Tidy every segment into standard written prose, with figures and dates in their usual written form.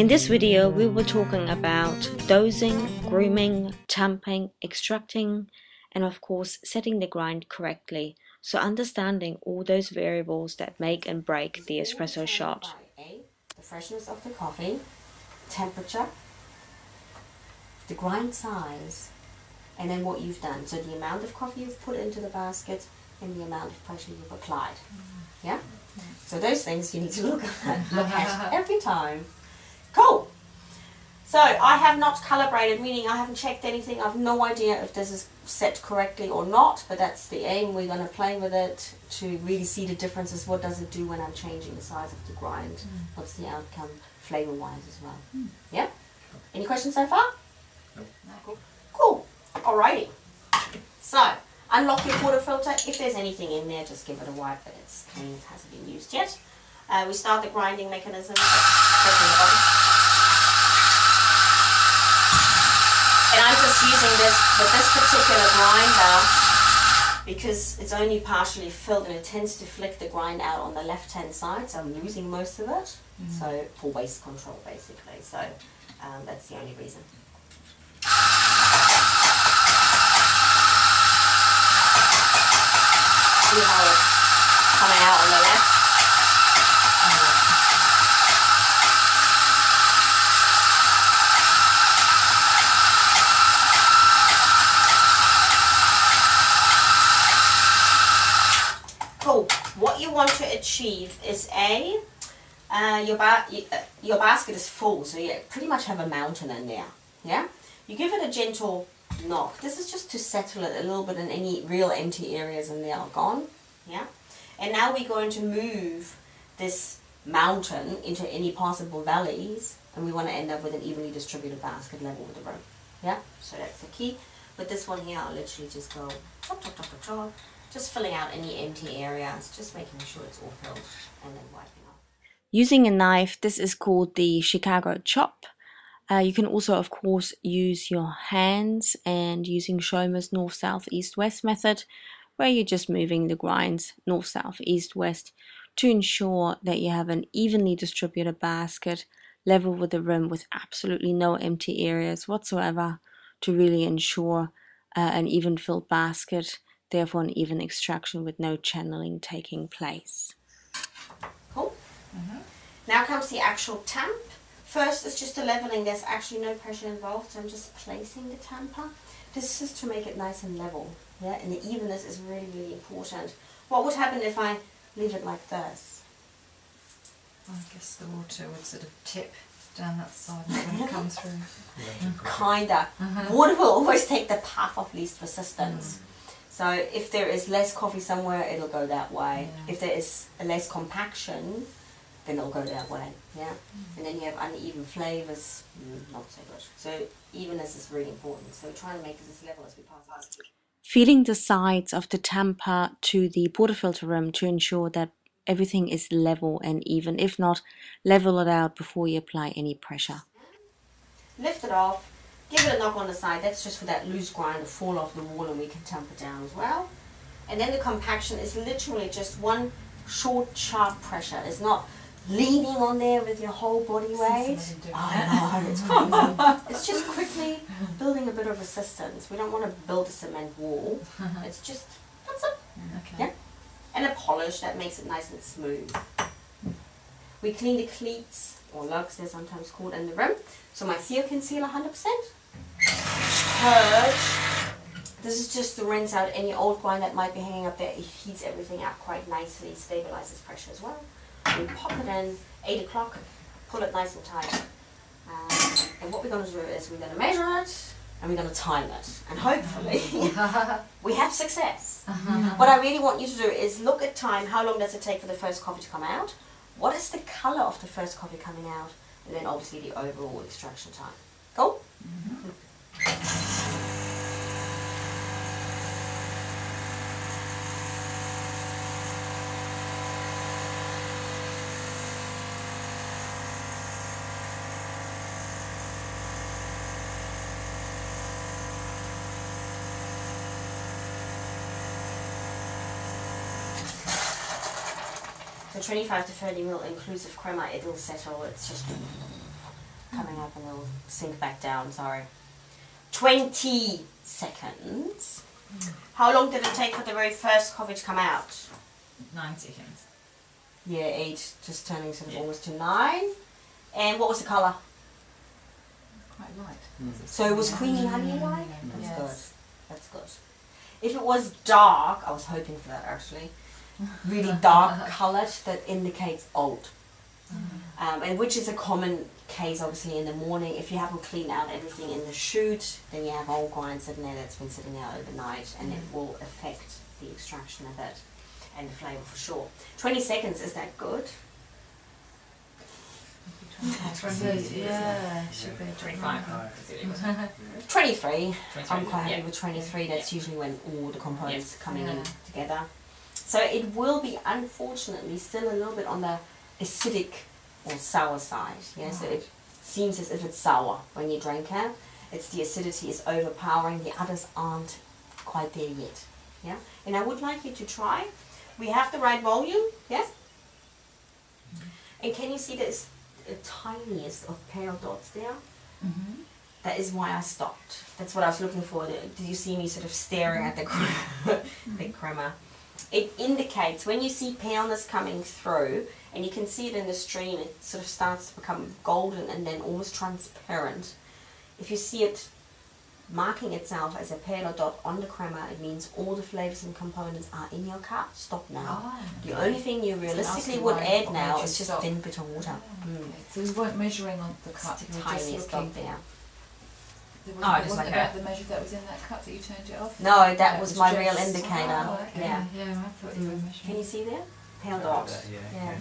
In this video, we were talking about dosing, grooming, tamping, extracting, and of course setting the grind correctly. So understanding all those variables that make and break the espresso shot. The freshness of the coffee, temperature, the grind size, and then what you've done. So the amount of coffee you've put into the basket and the amount of pressure you've applied. Yeah? So those things you need to look at every time. Cool. So I have not calibrated, meaning I haven't checked anything. I have no idea if this is set correctly or not, but that's the aim. We're going to play with it to really see the differences. What does it do when I'm changing the size of the grind? What's the outcome flavor-wise as well? Yeah? Any questions so far? Nope. No. Cool. Alrighty. So, unlock your portafilter. If there's anything in there, just give it a wipe, but it's clean, it hasn't been used yet. We start the grinding mechanism, pressing the button. And I'm just using this with this particular grinder because it's only partially filled and it tends to flick the grind out on the left-hand side, so I'm losing most of it. So for waste control, basically. So that's the only reason. See how it's coming out on the left? Cool. What you want to achieve is your basket is full, so you pretty much have a mountain in there. Yeah? You give it a gentle knock. This is just to settle it a little bit, and any real empty areas in there are gone. Yeah? And now we're going to move this mountain into any possible valleys, and we want to end up with an evenly distributed basket level with the rim. Yeah? So that's the key. But this one here, I'll literally just go chop, chop, chop, chop, chop. Just filling out any empty areas, just making sure it's all filled, and then wiping off. Using a knife, this is called the Chicago chop. You can also, of course, use your hands and using Schomer's north, south, east, west method, where you're just moving the grinds north, south, east, west to ensure that you have an evenly distributed basket, level with the rim with absolutely no empty areas whatsoever to really ensure an even filled basket, therefore an even extraction with no channeling taking place. Cool. Now comes the actual tamp. First, it's just a leveling. There's actually no pressure involved, so I'm just placing the tamper. This is to make it nice and level. Yeah, and the evenness is really, really important. What would happen if I leave it like this? I guess the water would sort of tip down that side when it comes through. Kinda. Water will always take the path of least resistance. So if there is less coffee somewhere, it'll go that way. If there is less compaction, then it'll go that way. Yeah. And then you have uneven flavors, not so good. So evenness is really important. So we're trying to make this as level as we possibly can. Feeding the sides of the tamper to the portafilter rim to ensure that everything is level and even. If not, level it out before you apply any pressure. Lift it off. Give it a knock on the side. That's just for that loose grind to fall off the wall, and we can tamp it down as well. And then the compaction is literally just one short, sharp pressure. It's not leaning on there with your whole body weight. Oh no, it's crazy. It's just quickly building a bit of resistance. We don't want to build a cement wall. It's just, that's it. Okay. Yeah. And a polish that makes it nice and smooth. We clean the cleats, or lugs they're sometimes called, and the rim. So my seal can seal 100%. Purge. This is just to rinse out any old grind that might be hanging up there. It heats everything up quite nicely, stabilizes pressure as well. We pop it in 8 o'clock, pull it nice and tight. And what we're going to do is we're going to measure it and we're going to time it. And hopefully we have success. What I really want you to do is look at time. How long does it take for the first coffee to come out? What is the color of the first coffee coming out? And then obviously the overall extraction time. Cool? So 25 to 30 ml inclusive crema, it'll settle. It's just coming up and it'll sink back down, sorry. 20 seconds. How long did it take for the very first coffee to come out? 9 seconds. Yeah, 8, just turning sort of almost to 9. And what was the colour? Quite light. So it was creamy honey like? That's Yes. good. That's good. If it was dark, I was hoping for that actually, really dark coloured, that indicates old. And which is a common case obviously in the morning. If you haven't cleaned out everything in the chute, then you have old grind sitting there that's been sitting there overnight, and it will affect the extraction of it and the flavour for sure. 20 seconds, is that good? yeah, should be 25. 23. 23, I'm quite happy yeah. with 23. That's usually when all the components are coming in Yeah. together. So it will be unfortunately still a little bit on the acidic or sour side. Yeah, so it seems as if it's sour when you drink it. It's the acidity is overpowering. The others aren't quite there yet. Yeah, and I would like you to try. We have the right volume. Yes. And can you see there's the tiniest of pale dots there? That is why I stopped. That's what I was looking for. Did you see me sort of staring at the the crema? It indicates when you see paleness coming through, and you can see it in the stream, it sort of starts to become golden and then almost transparent. If you see it marking itself as a paler dot on the crema, it means all the flavors and components are in your cup. Stop now. The only thing you realistically would add now is just a thin bit of water. So you weren't measuring on the cup, Just you the were just tiniest looking. dot there. There Oh, wasn't, just wasn't like about a- the measure that was in that cup that you turned it off? No, that It was my real just- indicator. Oh, okay. Yeah. Yeah, I thought you were Can measuring. you see there? Pale dot. Yeah. Yeah.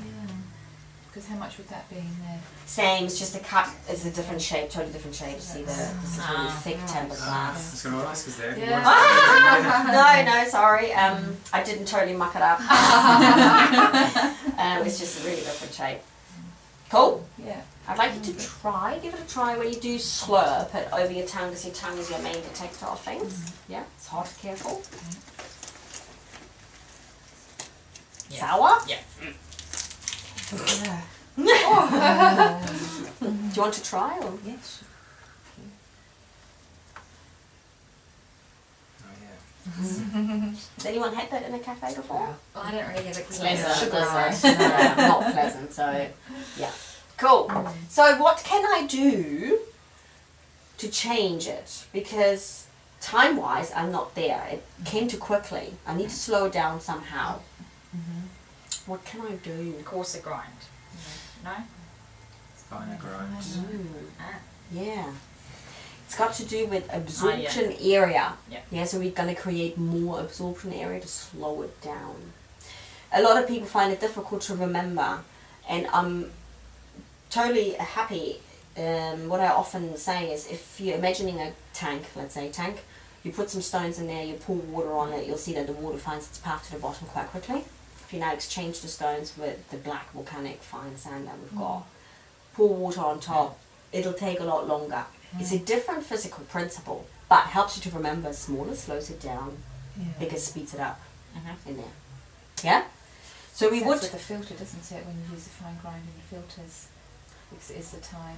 Because how much would that be in there? Same, it's just the cup is a different shape, totally different shape. See, this is really thick tempered I glass. was going to ask, is there any Yeah. No, sorry. I didn't totally muck it up. It's just a really different shape. Cool. Yeah. I'd like you to try, give it a try when you do slurp it over your tongue, because your tongue is your main detector of things. Yeah, it's hot, careful. Yeah. Sour? Yeah. Do you want to try? Or? Yes. Oh, Has anyone had that in a cafe before? Well, I don't really have a Pleasant. sugar Pleasant. rush. No, not pleasant, so yeah. Cool. So what can I do to change it? Because time-wise, I'm not there. It came too quickly. I need to slow it down somehow. What can I do? Coarser grind. No? Finer grind. Yeah. It's got to do with absorption area. Yeah. So we're going to create more absorption area to slow it down. A lot of people find it difficult to remember, and I'm totally happy. What I often say is, if you're imagining a tank, let's say a tank, you put some stones in there, you pour water on it, you'll see that the water finds its path to the bottom quite quickly. If you now exchange the stones with the black volcanic fine sand that we've got, pour water on top, it'll take a lot longer. It's a different physical principle, but helps you to remember. Smaller slows it down, bigger speeds it up in there. Yeah? So we would... with the filter, doesn't it, when you use the fine grinding filters? Is the time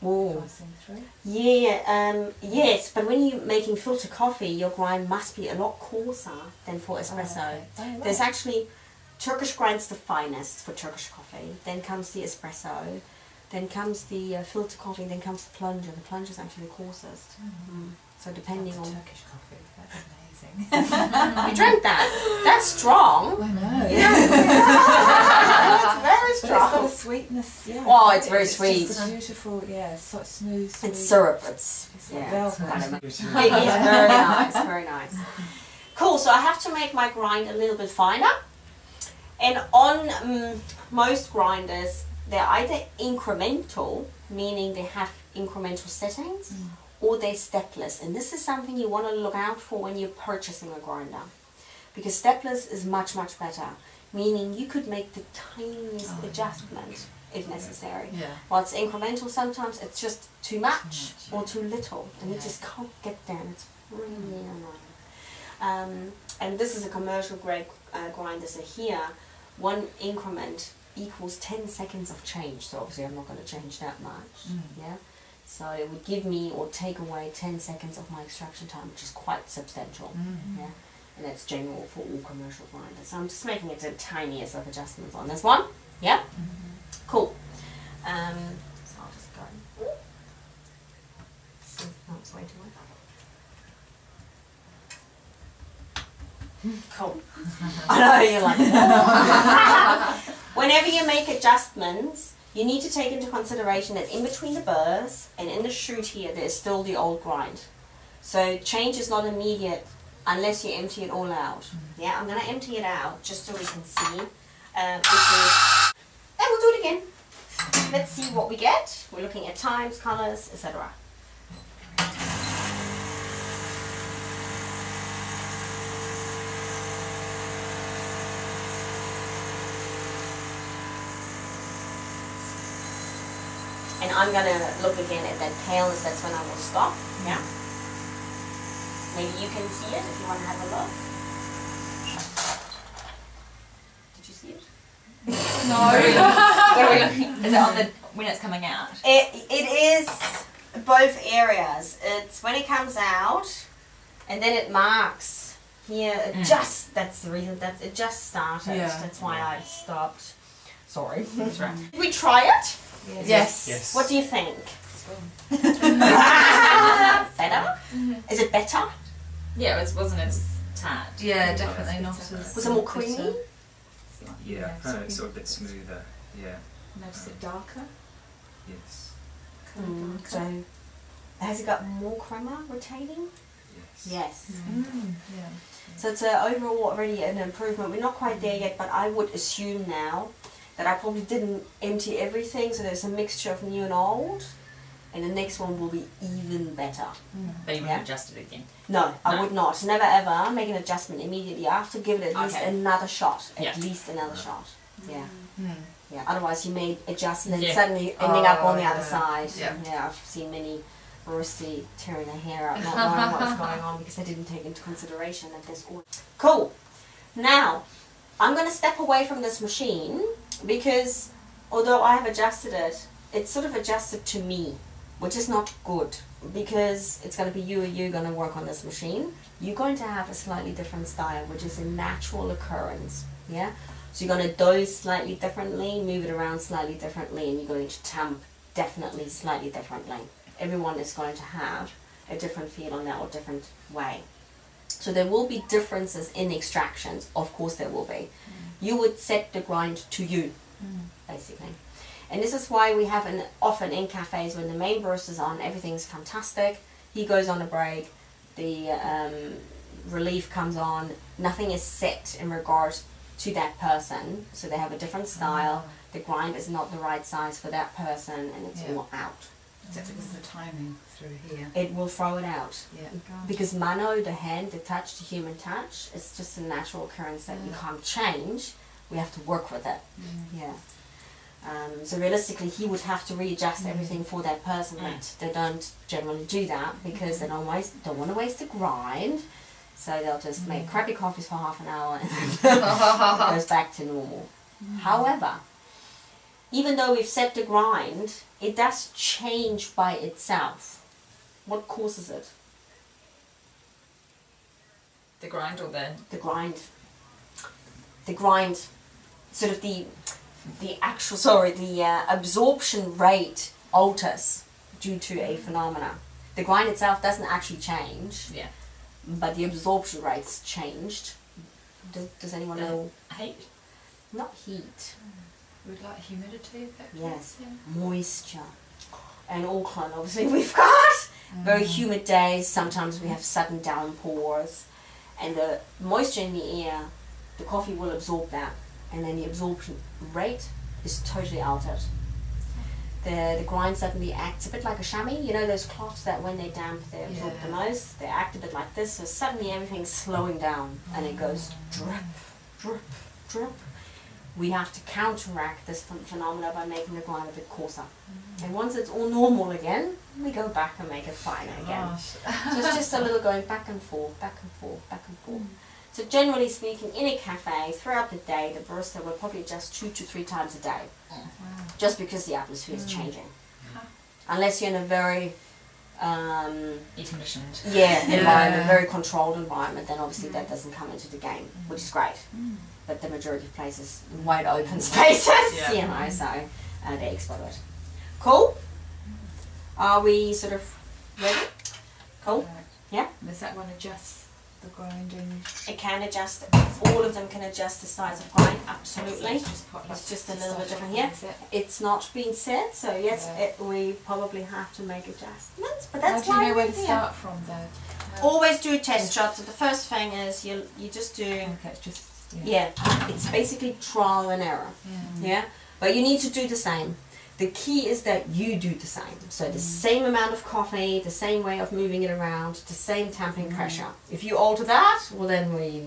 Ooh. passing through? Yeah, yes, but when you're making filter coffee, your grind must be a lot coarser than for espresso. Oh, okay. There's actually, Turkish grind's the finest for Turkish coffee, then comes the espresso, then comes the filter coffee, then comes the plunger. The plunger is actually the coarsest. So depending That's on... Turkish coffee, that's amazing. You drank that? That's strong. I know. It's very But it's got strong. a sweetness, yeah. Oh, it's very sweet. Just a beautiful, yeah, so smooth, sweet. It's syrup. It's like yeah, it's velvet. quite it is very nice, very nice. Cool, so I have to make my grind a little bit finer. And on most grinders, they're either incremental, meaning they have incremental settings, or they're stepless. And this is something you want to look out for when you're purchasing a grinder. Because stepless is much, much better, meaning you could make the tiniest adjustment if necessary. Yeah. While it's incremental, sometimes it's just too much or too little, and you just can't get there, and it's really annoying. And this is a commercial grade grinder, so here, one increment equals 10 seconds of change. So obviously I'm not going to change that much. Yeah. So it would give me or take away 10 seconds of my extraction time, which is quite substantial. Yeah. And that's general for all commercial grinders. So I'm just making it the tiniest of adjustments on this one. Yeah? Cool. So I'll just go. See, no, it's way too much. Cool. I know, you're like, whenever you make adjustments, you need to take into consideration that in between the burrs and in the chute here, there's still the old grind. So change is not immediate unless you empty it all out. Yeah, I'm going to empty it out just so we can see. And we'll do it again. Let's see what we get. We're looking at times, colors, etc. And I'm going to look again at that paleness. That's when I will stop. Yeah. Maybe you can see it if you want to have a look. Did you see it? No. What are we looking? Is it on the when it's coming out? It is both areas. It's when it comes out, and then it marks here. It just that's the reason. It just started. Yeah. That's why I stopped. Sorry. That's right. Did we try it? Yes. Yes. What do you think? Better? Is it better? Yeah, it wasn't as tart. Yeah, definitely not as. Was it more creamy? Yeah, I found it sort of a bit smoother. Yeah. Notice it darker. Yes. So, has it got more crema retaining? Yes. Yes. Yeah. So it's overall already an improvement. We're not quite there yet, but I would assume now that I probably didn't empty everything, so there's a mixture of new and old, and the next one will be even better. But you wouldn't adjust it again. No, I No. would not. Never ever make an adjustment immediately after. Give it at least Okay. another shot. At Yeah. least another shot. Yeah. Mm. Yeah. Otherwise, you may adjust and then Yeah. suddenly ending up on the Oh, other yeah. side. Yeah. I've seen many baristas tearing their hair out, not knowing what's going on because they didn't take into consideration that there's oil. Cool. Now, I'm going to step away from this machine because although I have adjusted it, it's sort of adjusted to me, which is not good because it's going to be you or you going to work on this machine. You're going to have a slightly different style, which is a natural occurrence. Yeah. So you're going to dose slightly differently, move it around slightly differently, and you're going to tamp definitely slightly differently. Everyone is going to have a different feel on that or different way. So there will be differences in extractions, of course there will be. You would set the grind to you, basically. And this is why we have often in cafes when the main barista is on, everything's fantastic. He goes on a break, the relief comes on, nothing is set in regards to that person. So they have a different style, the grind is not the right size for that person, and it's all out. Is that because of the timing through here? It will throw it out. Yeah. Because mano, the hand, the touch, the human touch, it's just a natural occurrence that we can't change. We have to work with it. Yeah. So realistically, he would have to readjust everything for that person, but they don't generally do that because they don't want to waste the grind. So they'll just make crappy coffees for half an hour and then it goes back to normal. However, even though we've set the grind, it does change by itself. What causes it? The grind or the... The grind. The grind, sort of the absorption rate alters due to a phenomena. The grind itself doesn't actually change, Yeah. but the absorption rate's changed. Does anyone know? Heat? Not heat. Would like humidity affect it? Yes, Yeah. moisture. And Auckland, obviously, we've got very humid days. Sometimes we have sudden downpours. And the moisture in the air, the coffee will absorb that. And then the absorption rate is totally altered. The grind suddenly acts a bit like a chamois. You know those cloths that when they damp, they absorb the most? They act a bit like this. So suddenly everything's slowing down. And it goes drip, drip, drip. We have to counteract this phenomena by making the grind a bit coarser. And once it's all normal again, we go back and make it finer again. Gosh. So it's just a little going back and forth, back and forth, back and forth. So generally speaking, in a cafe, throughout the day, the barista will probably adjust 2 to 3 times a day, just because the atmosphere is changing. Unless you're in a very Air-conditioned. environment, very controlled environment, then obviously that doesn't come into the game, which is great. But the majority of places, wide open spaces, you know, so they export it. Cool? Are we sort of ready? Cool? Yeah? Does that one adjust the grinding? It can adjust, all of them can adjust the size of grind, absolutely. It's just a little bit different here. It's not been set, so yes, we probably have to make adjustments, but that's How do you why know where we're to here. start from though? Always do a test shot. So the first thing is you just do, Okay, it's just, it's basically trial and error. Yeah, but you need to do the same. The key is that you do the same. So the same amount of coffee, the same way of moving it around, the same tamping pressure. If you alter that, well then we